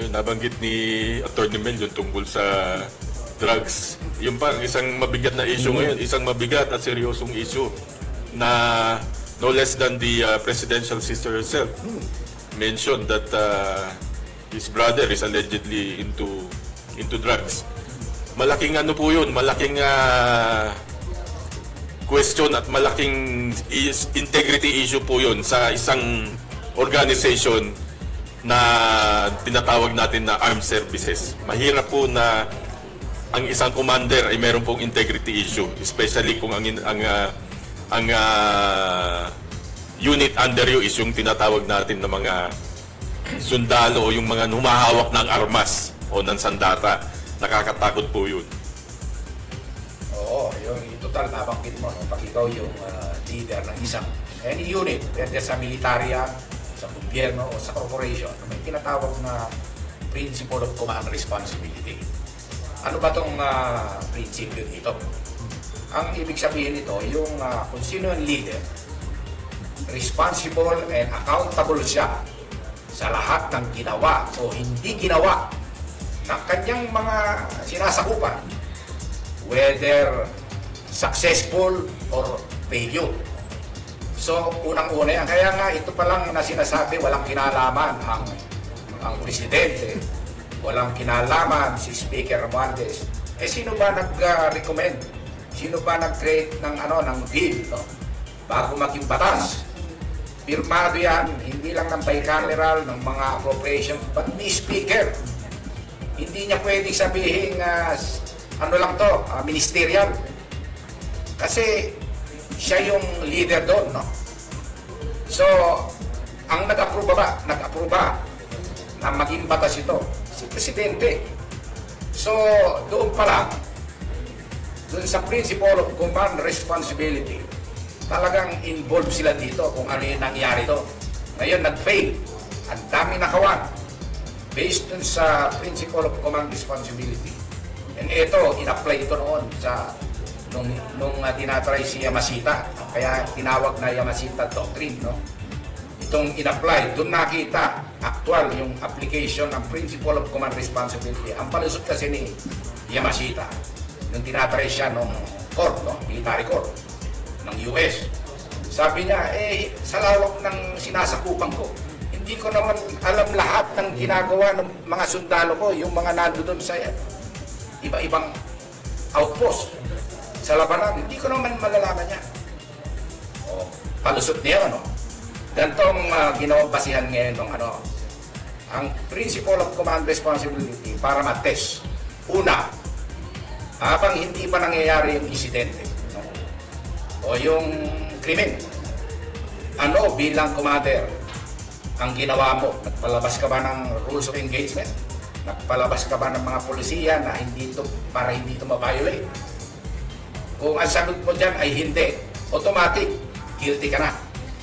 Yung nabanggit ni Atty. Mel yung tungkol sa drugs. Yung pa, isang mabigat na issue ngayon, isang mabigat at seryosong issue na no less than the presidential sister herself mentioned that his brother is allegedly into drugs. Malaking ano po yun, malaking question at malaking integrity issue po yun sa isang organization na tinatawag natin na armed services. Mahirap po na ang isang commander ay meron pong integrity issue, especially kung ang unit under you is yung tinatawag natin na mga sundalo o yung mga humahawak ng armas o ng sandata. Nakakatakot po yun. Oo, yung total nabanggit mo, no? Pag ikaw yung leader ng isang any unit, whether sa militarya, sa gobyerno o sa corporation, may tinatawag na principle of command responsibility. Ano ba itong prinsipyo dito? Ang ibig sabihin nito, yung kung sino yung leader, responsible and accountable siya sa lahat ng ginawa o hindi ginawa ng kanyang mga sinasakupan, whether successful or failure. So, unang-una yan. Kaya nga, ito pa lang na sinasabi, walang kinalaman ang presidente, walang kinalaman si Speaker Romualdez. Eh, sino ba nag-recommend? Sino ba nag-create ng bill, no? Bago maging batas? Pirmado yan, hindi lang ng bicameral, ng mga appropriation, but ni Speaker. Hindi niya pwedeng sabihin, ministerial. Kasi siya yung leader doon, no? So, ang nag-aproba na maging batas ito, si Presidente. So, doon pa lang, doon sa principle of command responsibility, talagang involved sila dito kung ano yung nangyari to. Ngayon, nag-fail. Ang dami nakawan. Based dun sa principle of command responsibility. And ito, in-apply ito noon sa nung tinatry si Yamashita. Kaya tinawag na Yamashita Doctrine, no? Itong in-apply, doon nakita actual yung application ng principle of command responsibility. Ang palusot kasi ni Yamashita, nung tinatry siya nung court, no? Military court ng US. Sabi niya, sa lawak ng sinasakupan ko, hindi ko naman alam lahat ng ginagawa ng mga sundalo ko, yung mga nandoon sa iba-ibang outpost sa labanan. Hindi ko naman malalaman niya. Palusot niya, no? Ganitong ginawang basihan ngayon ng ang principle of command responsibility para ma-test. Una, habang hindi pa nangyayari yung insidente, no? O yung krimen, bilang commander, ang ginawa mo, nagpalabas ka ba ng rules of engagement? Nagpalabas ka ba ng mga polisiya na para hindi ito ma-violate? Kung ang sagot mo dyan ay hindi, automatic, guilty ka na.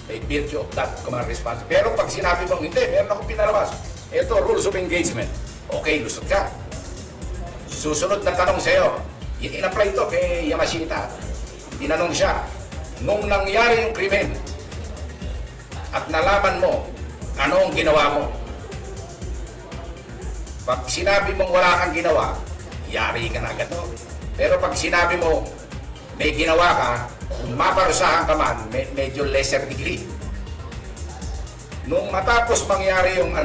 By virtue of that command responsibility. Pero pag sinabi mo, hindi, meron akong pinalabas. Ito, rules of engagement. Okay, lusot ka. Susunod na tanong sa'yo, in-apply ito kay Yamashita. Tinanong siya, nung nangyari yung krimen, at nalaman mo, ano ang ginawa mo? Pag sinabi mong wala kang ginawa, yari ka na agad, no? Pero pag sinabi mo, may ginawa ka, kung maparusahan ka man, medyo lesser degree. Nung matapos mangyari yung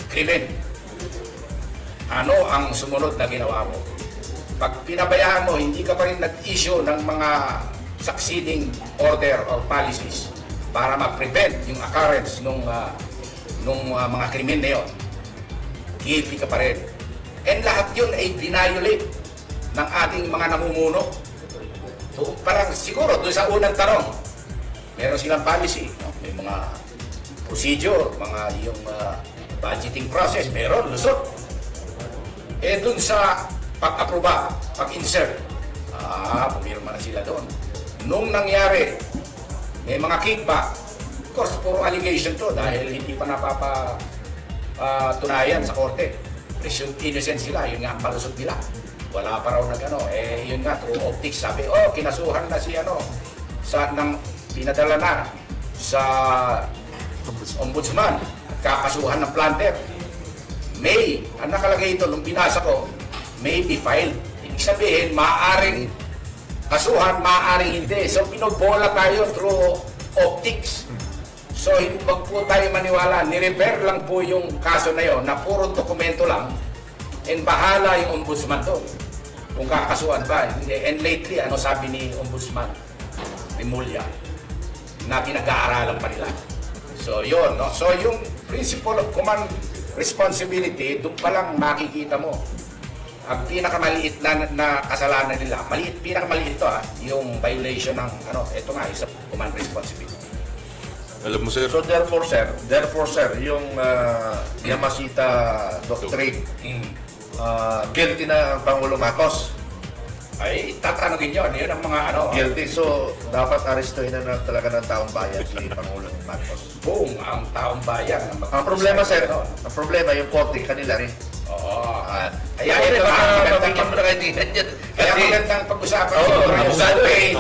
krimen, ano ang sumunod na ginawa mo? Pag pinabayaan mo, hindi ka pa rin nag-issue ng mga succeeding order or policies para ma-prevent yung occurrence nung mga krimen na yun, guilty ka pa rin. And lahat yun ay violate ng ating mga namumuno. So, parang siguro doon sa unang tanong, meron silang policy, no? May mga procedure, yung budgeting process, meron, lusot. Doon sa pag-aproba, pag-insert, pumirma na sila doon. Nung nangyari, may mga kickback, of course, puro allegation to dahil hindi pa napapatunayan sa korte. Presumed innocent sila, yun nga ang palusot nila. Wala pa raw yun nga, through optics, sabi, kinasuhan na si pinadala na sa ombudsman at kakasuhan ng planter. may, ang nakalagay ito, nung binasa ko, may be filed. Ibig sabihin, maaaring kasuhan, maaaring hindi. So, pinobola tayo through optics. So, wag po tayo maniwala. Nirefer lang po yung kaso na yon na puro dokumento lang and bahala yung ombudsman doon. Kung kakasuhan ba. And lately, ano sabi ni Ombudsman Rimulya na pinag-aaralan pa nila. So, yun. No? So, yung principle of command responsibility, doon pa lang makikita mo. Ang pinakamaliit na kasalanan nila, pinakamaliit ito yung violation ng, ito nga, isa command responsibility. Alam mo, sir? So therefore sir, yung Yamashita doctrine, guilty na ang Pangulo Marcos. Ay, tatanungin yun. Yun ang mga Guilty. So, dapat arestuhin na talaga ng taong bayan si Pangulo Marcos. Boom, ang taong bayan. Ang problema, sir, yung korte kanila rin. Oo. Kaya ito mabigyan mo na kaibigan yan. Kaya magandang pag-usapan. Oo, pag-usapan.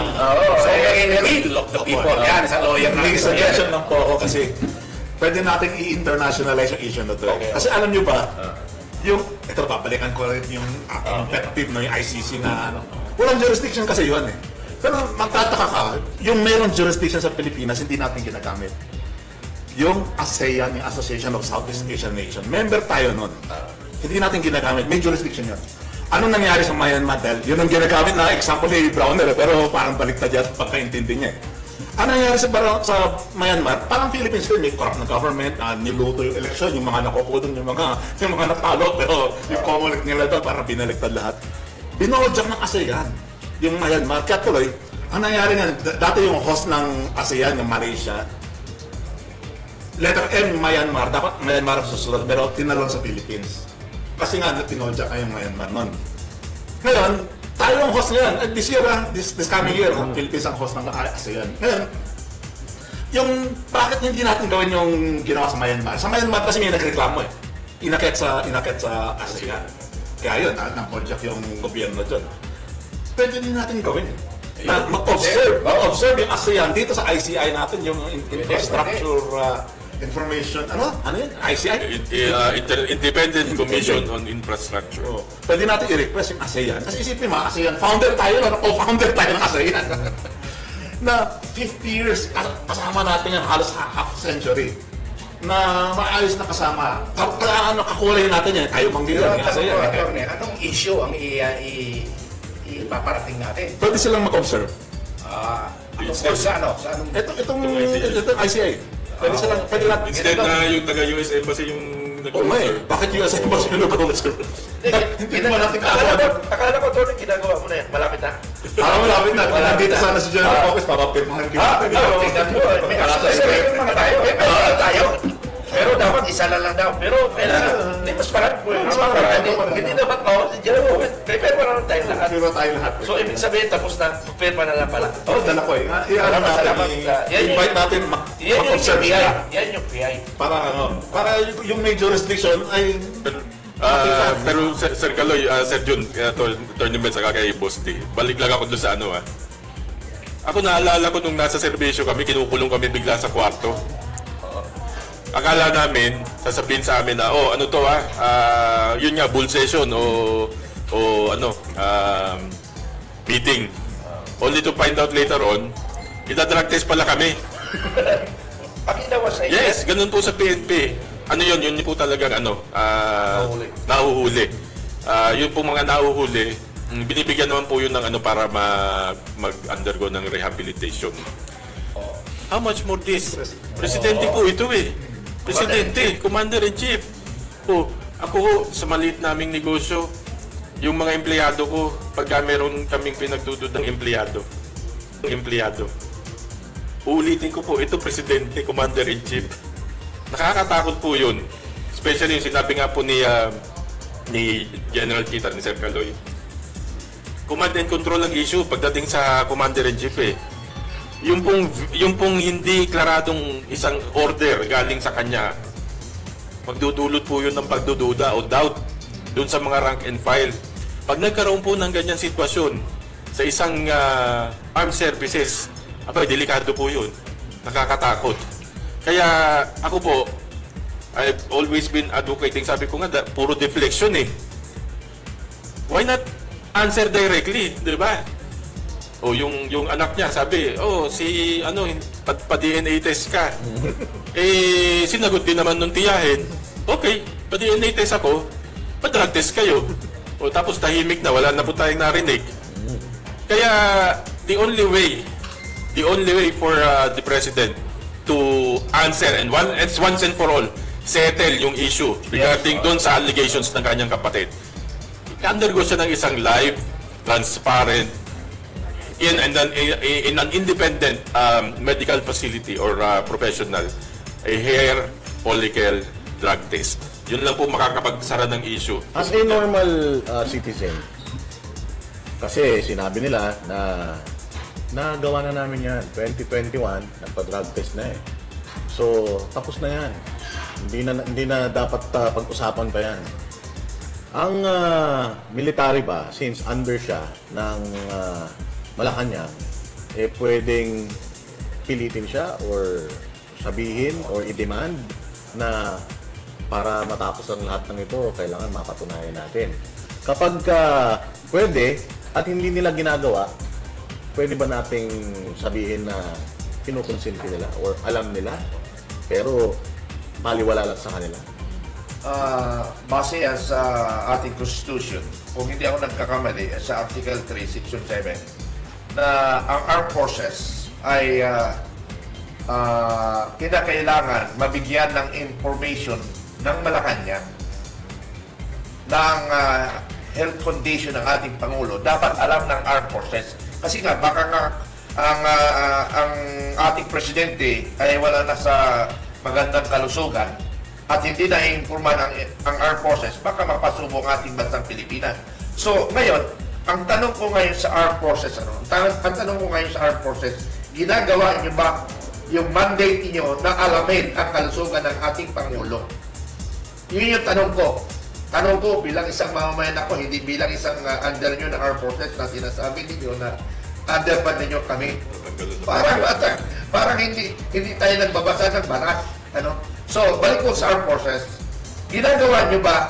So, in the will of the people. Yan, sa lawyer na. May suggestion lang po ako kasi pwede natin i-internationalize yung issue na to. Kasi alam nyo ba, ito babalikan ko rin yung pet peeve ng ICC na walang jurisdiction kasi yun eh. Pero magtataka ka, yung mayroong jurisdiction sa Pilipinas, hindi natin ginagamit. Yung ASEAN, yung Association of Southeast Asian Nations, member tayo nun. Hindi natin ginagamit, may jurisdiction yun. Anong nangyari sa Myanmar? Yun ang ginagamit na example ni Browner, pero parang baliktad yan pagkaintindi niya eh. Ano nangyari sa Myanmar? Parang Philippines din, may corrupt na government, niluto yung eleksyon, yung mga nakukuha doon, yung mga natalo, pero yung comulit nila doon, parang binaliktad lahat. Binodjak ng ASEAN, yung Myanmar. Kaya tuloy, ang nangyari nga, dati yung host ng ASEAN, yung Malaysia, letter M, Myanmar, dapat Myanmar susunod, pero tinalon sa Philippines. Kasi nga, pinodjak ay yung Myanmar nun. Ngayon, tayo ang host ngayon. This year, this coming year, Philippines ang host ng ASEAN. Ngayon, bakit hindi natin gawin yung ginawa sa Myanmar? Sa Myanmar kasi may nagreklamo eh. Inakit sa ASEAN. Kaya yun, napodjak yung gobyerno dyan. Pwede din natin gawin. Mag-observe yung ASEAN dito sa ICI natin, yung infrastructure information, ano yun? ICI? Independent Commission on Infrastructure. Pwede natin i-request yung ASEAN. Kasi isipin mo, ASEAN, founder tayo, co-founder tayo ng ASEAN. Na 50 years, kasama natin yung halos half century. Na maayos na kasama. Kakulay natin yan, tayo manggilan ng ASEAN. Anong issue ang ipaparating natin? Pwede silang mag-observe. Sa anong? Itong ICI. Pwede natin. Instead na yung taga-US Embassy yung nag-observe. Bakit US Embassy yung nag-observe? Hindi mo natin kakalaban. Akala ko doon, ginagawa mo na yan. Malapit na. Malapit na. Nandito sana sa General Office, papapirmahan kita. Tingnan mo. May mga tayo. May tayo. Pero dapat isa lang daw. Pero kailangan, hindi mas parang. Hindi dapat si General Office. Prepare mo na tayo lahat. Prepare tayo lahat. So, ibig sabihin, tapos na, prepare na lang pala. Dala ko eh. Invite natin mag-observe siya. Yan yung PI. Para yung may jurisdiction ay... Pero Sir Kaloy, Sir Jun, tournament sa kay Boss D. Balik lang ako doon sa Ako naalala ko nung nasa serbisyo kami, kinukulong kami bigla sa kwarto. Akala namin, sasabihin sa amin na, ano to yun nga, bull session meeting. Only to find out later on, ita-drug test pala kami. Yes, ganun po sa PNP. Yun po talagang nahuhuli. Yun po mga nahuhuli, binibigyan naman po yun ng para mag-undergo ng rehabilitation. How much more this? Presidente po ito eh. Presidente, Commander-in-Chief. Ako sa maliit naming negosyo, yung mga empleyado ko, pagka meron kaming pinagdudod ng empleyado, uulitin ko po, ito Presidente, Commander-in-Chief. Nakakatakot po yun. Especially yung sinabi nga po ni General Kita, ni Sir Kaloy. Command and control ang issue pagdating sa Commander-in-Chief eh. Yung pong hindi klaradong isang order galing sa kanya, magdudulot po yun ng pagdududa o doubt dun sa mga rank and file. Pag nagkaroon po ng ganyan sitwasyon sa isang armed services, delikado po yun. Nakakatakot. Kaya ako po, I've always been advocating, sabi ko nga, puro deflection eh. Why not answer directly, di ba? O yung anak niya, sabi, si pa-DNA test ka. Sinagot din naman nung tiyahin, okay, pa-DNA test ako, pa-drug test kayo. O tapos tahimik na, wala na po tayong narinig. Kaya, the only way for the President to answer and once and for all, settle yung issue regarding doon sa allegations ng kanyang kapatid. Undergo siya ng isang live, transparent, in an independent medical facility or professional, a hair follicle drug test. Yun lang po makakapagsara ng issue. As a normal citizen, kasi sinabi nila na nagawa na namin yan. 2021, nagpa-drug test na eh. So, tapos na yan. Hindi na dapat pag-usapan pa yan. Ang military ba, since under siya ng Malacanang, pwedeng pilitin siya or sabihin or i-demand na para matapos ang lahat ng ito, kailangan mapatunayan natin. Kapag pwede at hindi nila ginagawa, pwede ba nating sabihin na kinukonsinti nila or alam nila pero maliwala lang sa kanila? Base sa ating Constitution, kung hindi ako nagkakamali, sa Article 3, Section 7, na ang armed forces ay kinakailangan mabigyan ng information ng Malacanang ng health condition ng ating Pangulo. Dapat alam ng armed forces. Kasi nga, baka nga ang ating presidente ay wala na sa magandang kalusugan at hindi na i-informan ang armed forces, baka mapasubok ang ating bansang Pilipinas. So, ngayon, ang tanong ko ngayon sa armed forces, ginagawa niyo ba yung mandate niyo na alamin ang kalusugan ng ating Pangulo? Yun yung tanong ko. Tanong ko bilang isang mamamayan ako, hindi bilang isang under nyo ng armed forces na sinasabi ninyo na under pa ninyo kami. Parang hindi tayo nagbabasa ng barat. So, balik ko sa armed forces, ginagawa nyo ba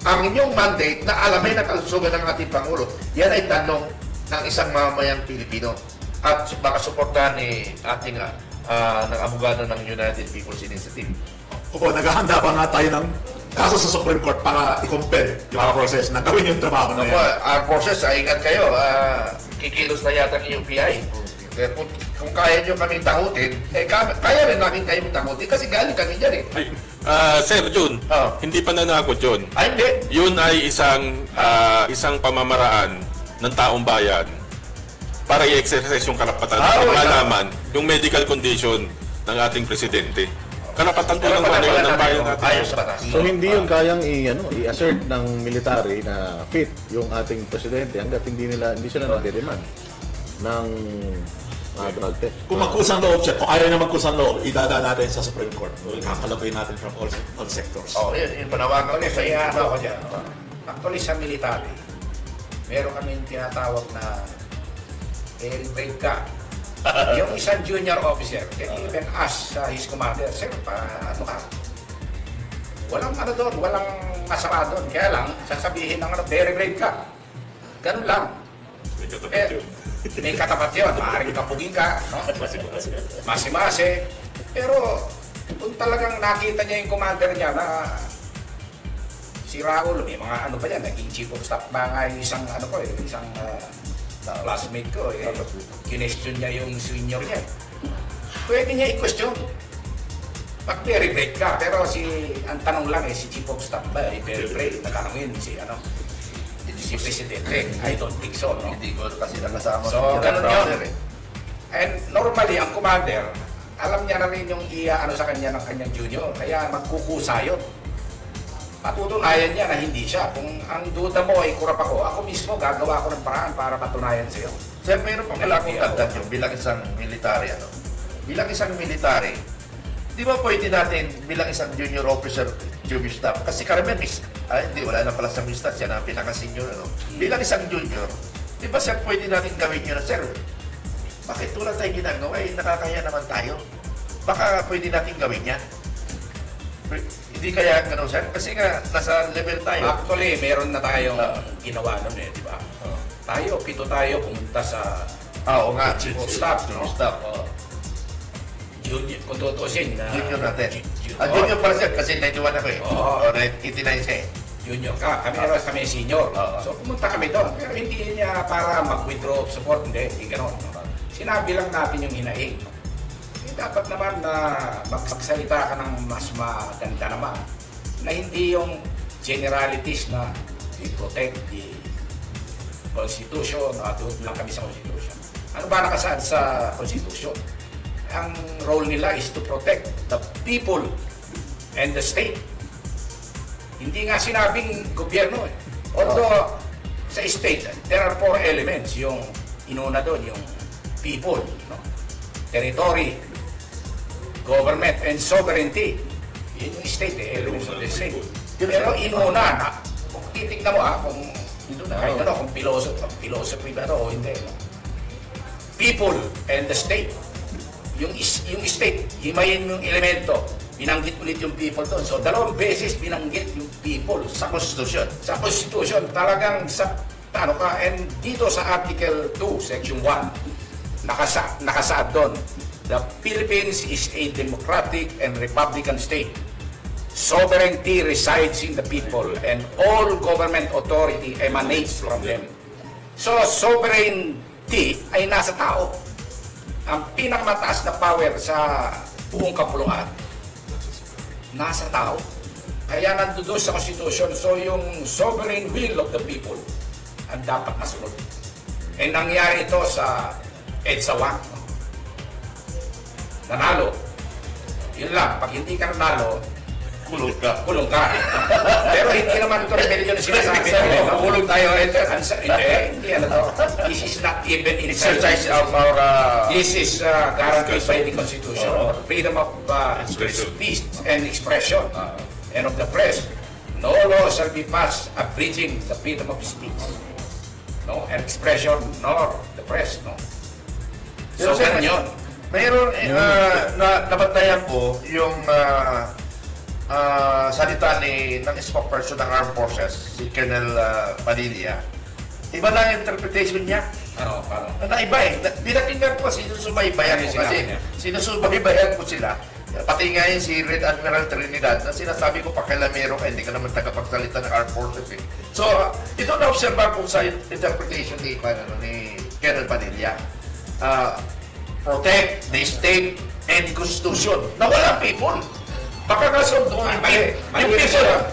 ang inyong mandate na alamin ang kalusugan ng ating Pangulo? Yan ay tanong ng isang mamamayang Pilipino. At baka suportahan ni ating ng abogado ng United People's Initiative. Opo, naghahanda pa nga tayo ng kaso sa Supreme Court para i-compel yung armed forces na gawin yung trabaho na yan. Armed forces, ingat kayo. Kikilos na yata ng UPI. Kung kaya nyo kaming takutin, kaya rin namin kayo takutin kasi galing kami dyan eh. Sir Jun, hindi pa nanakot yun. Ay, hindi. Yun ay isang pamamaraan ng taong bayan para i-exercise yung karapatan at malaman yung medical condition ng ating presidente. Karapatan po ng bayan natin. So hindi yun kayang i-assert ng military na fit yung ating presidente hanggat hindi sila nagde-demand ng drug test. Kung magkusang loob siya, kung ayaw niya magkusang loob, idada natin sa Supreme Court. Kakalabay natin from all sectors. Yun panawagan ko Kaya ako dyan. Actually sa military, meron kami tinatawag na very brave ka. Yung isang junior officer can even ask his commander, sir, ano ka? Walang doon, walang masama doon. Kaya lang, sasabihin ng very brave ka. Ganun lang. May katapat yun. Maaaring kapugin ka. No? Masi-masi. Pero, kung talagang nakita niya yung commander niya na si Raul, may mga ano pa yan, naging chief of staff ba nga yung isang classmate ko, kinestyon niya yung senior niya. Pwede niya i-question. Mag-very brave ka, pero ang tanong lang si chief of staff ba, very brave, natanongin si presidente. I don't think so, no? Hindi ko kasi nakasama. So, ganun yun. And normally, ang commander, alam niya na rin yung sa kanya ng kanyang junior, kaya magkukusa yun. Patutunayan niya na hindi siya. Kung ang duda mo ay kurap ako mismo gagawa ko ng paraan para patunayan sa'yo. Sir, mayroon pang malakong dagdag yun bilang isang military. Bilang isang military, di ba pwede natin bilang isang junior officer, junior staff? Kasi karamihan, wala na pala sa staff siya na pinaka-senior. Bilang isang junior, di ba sir, pwede natin gawin yun na, sir, bakit tulad tayo ginagawa? Nakakaya naman tayo. Baka pwede natin gawin yan. Hindi kaya ganun, sir? Kasi nga, nasa level tayo. Actually, meron na tayong ginawa nun di ba? Tayo, 7 tayo pumunta sa Oo nga, chief of staff, no? Staff. Junior, kung tutusin na... Junior natin. Junior. Junior pala siya kasi 91 ako eh. Oo. O, 89 siya eh. Junior ka, kami senior. Oo. So pumunta kami doon. Pero hindi niya para mag-withdraw of support, hindi gano'n. Sinabi lang natin yung hinaing. Dapat naman na magsalita ka ng mas maganda naman na hindi yung generalities na we protect the Constitution, doon lang kami sa Constitution. Ano ba nakasaad sa Constitution? Ang role nila is to protect the people and the state. Hindi nga sinabing gobyerno eh. Although sa state, there are 4 elements. Yung inuna doon, yung people, no? Territory, government, and sovereignty. Yun yung state eh, elements of the state. Pero inuna na, kung titignan mo kung kahit kung philosophy ba ito o hindi. No? People and the state. Yung state, himayin yung elemento, binanggit ulit yung people doon. So, 2 beses binanggit yung people sa Constitution. Sa Constitution, talagang and dito sa Article 2, Section 1, nakasaad doon, the Philippines is a democratic and republican state. Sovereignty resides in the people and all government authority emanates from them. So, sovereignty ay nasa tao. Ang pinakamataas na power sa buong kapulungan, nasa tao. Kaya nandoon sa Constitution, so yung sovereign will of the people ang dapat masunod. Eh nangyari ito sa EDSA 1. Nanalo. Yun lang, pag hindi ka nanalo, kulong ka. Pero hindi naman ito rebellion na sinasabi. Kulong tayo. Hindi. This is not even in exercise of our... This is guaranteed by the Constitution. Freedom of speech and expression and of the press. No law shall be passed abridging the freedom of speech, no, and expression, nor the press, no. So, ganun yun. Mayroon, nabantayan ko yung salita ng spokesperson ng Armed Forces, si Colonel Padilla. Iba lang yung interpretation niya. Ano? Iba eh. Pinakinggan ko, sinusubaybayan ko kasi. Sinusubaybayan ko sila. Pati nga yun si Red Admiral Trinidad na sinasabi ko pakilamero ka, hindi ka naman tagapagsalita ng Armed Forces eh. So, ito na-observe ko sa interpretation ni Colonel Padilla. Protect the state and constitution. Nawala people. Baka kasunod doon.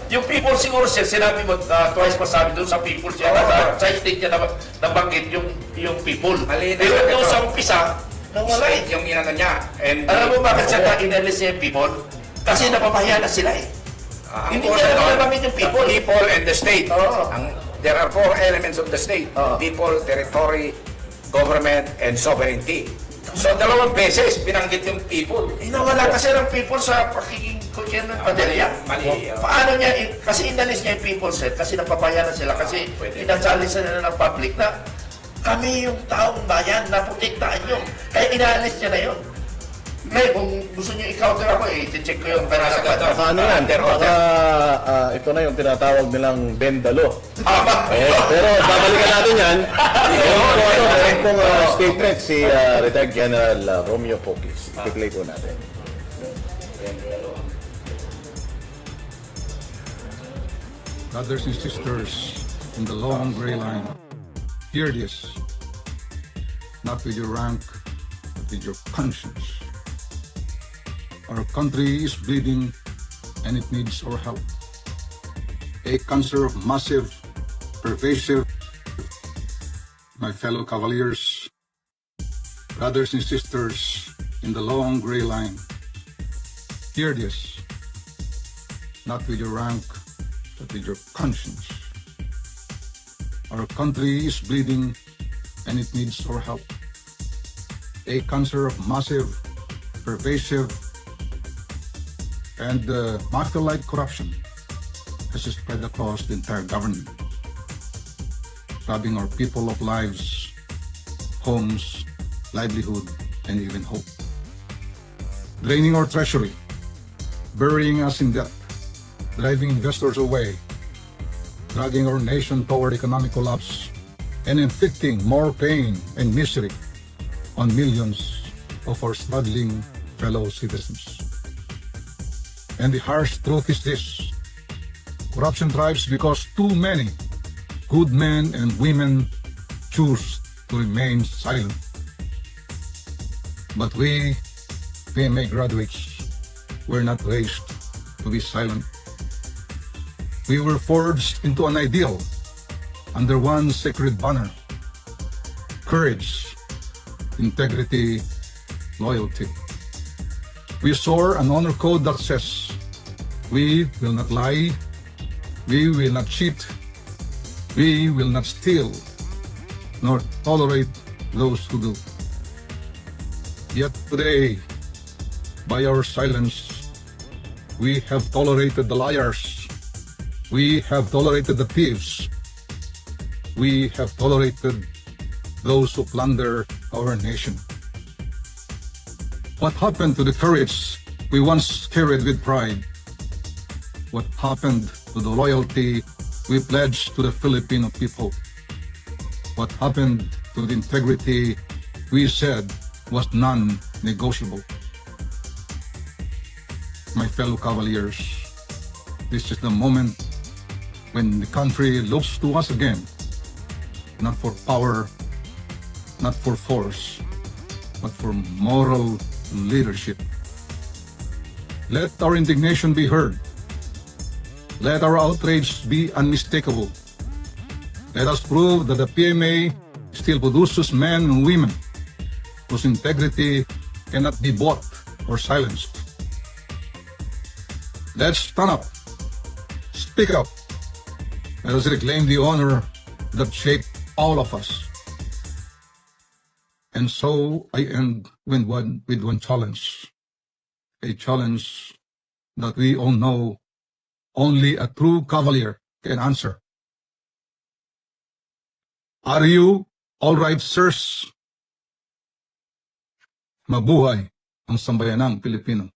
Yung people siguro siya, sinabi mo, twice pa sabi doon sa people siya, sa state niya nabanggit yung people. Pero doon sa umpisa, nawala eh. Yung inano niya. Alam mo bakit siya inalis niya yung people? Kasi napapahiya na sila eh. Hindi niya nabanggit yung people. People and the state. There are 4 elements of the state. People, territory, government, and sovereignty. So, 2 beses binanggit yung people. Nawala kasi ng people sa pakinging ng Padilla. Paano niya, kasi inalis niya yung people set, kasi napapahiya na sila, kasi inasalis na ng public na kami yung taong bayan, naprotektaan nyo. Kaya inaalis niya na yun. Ngayon, kung gusto niyo i-counter ako, i-check ko yung panasagot. Ano yan? Ito na yung tinatawag nilang bendalo. Pero babalikan natin yan. Meron pong statement si retired General Romeo Pocis. I-play po natin. Brothers and sisters in the long gray line, hear this, not with your rank, but with your conscience. Our country is bleeding and it needs our help. A cancer of massive, pervasive, my fellow cavaliers, brothers and sisters in the long gray line, hear this, not with your rank, but with your conscience. Our country is bleeding and it needs our help. A cancer of massive, pervasive, and mafia-like corruption has spread across the entire government, robbing our people of lives, homes, livelihood, and even hope. Draining our treasury, burying us in debt, driving investors away, dragging our nation toward economic collapse, and inflicting more pain and misery on millions of our struggling fellow citizens. And the harsh truth is this: corruption thrives because too many good men and women choose to remain silent. But we PMA graduates were not raised to be silent. We were forged into an ideal under one sacred banner: courage, integrity, loyalty. We swore an honor code that says, we will not lie, we will not cheat, we will not steal, nor tolerate those who do. Yet today, by our silence, we have tolerated the liars, we have tolerated the thieves, we have tolerated those who plunder our nation. What happened to the courage we once carried with pride? What happened to the loyalty we pledged to the Filipino people? What happened to the integrity we said was non-negotiable? My fellow Cavaliers, this is the moment when the country looks to us again, not for power, not for force, but for moral leadership. Let our indignation be heard. Let our outrage be unmistakable. Let us prove that the PMA still produces men and women whose integrity cannot be bought or silenced. Let's stand up, speak up. Let us reclaim the honor that shaped all of us. And so I end with one challenge, a challenge that we all know only a true Cavalier can answer. Are you all right, sirs? Mabuhay ang sambayanang Pilipino.